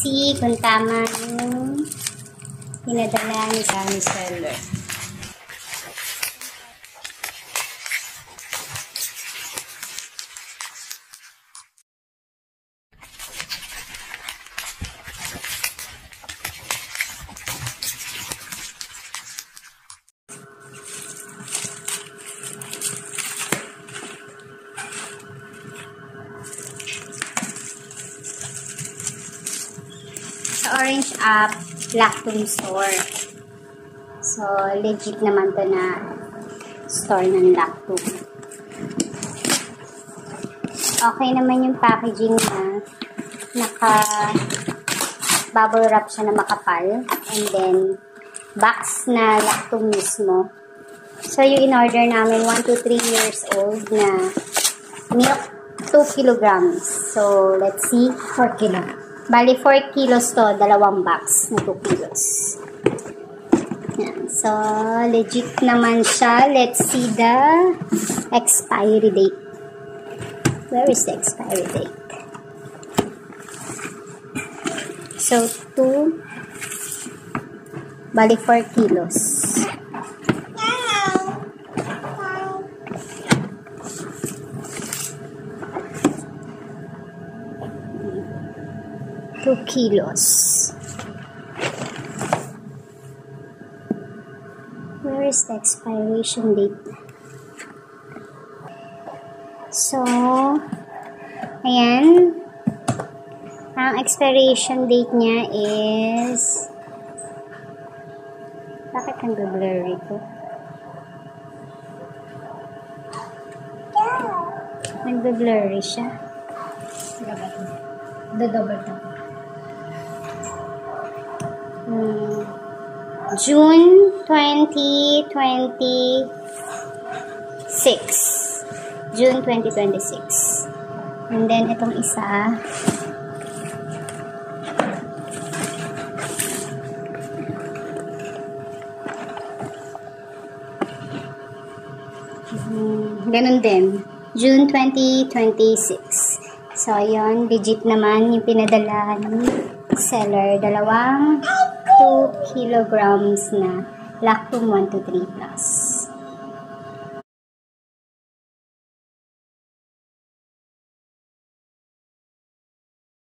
see kung tama yung pinadala ni Kami seller. Orange App Lactum Store. So, legit naman to na store ng Lactum. Okay naman yung packaging na naka-bubble wrap siya na makapal. And then, box na Lactum mismo. So, yung in-order namin, 1 to 3 years old na milk, 2 kilograms. So, let's see, 4 kilo. Bali, 4 kilos to, dalawang box na 2 kilos. Yan. So, legit naman siya. Let's see the expiry date. Where is the expiry date? So, 2, bali 4 kilos. 2 kilos. Where is the expiration date? So, ayan. Ang expiration date niya is... Bakit ang blurry ko? Nag-blurry siya. Double tap. June 2026. June 2026. And then, itong isa. Ganun din. June 2026. So, yun. Legit naman yung pinadala ni seller. Dalawang 2 kilograms na Lactum 1 to 3 plus.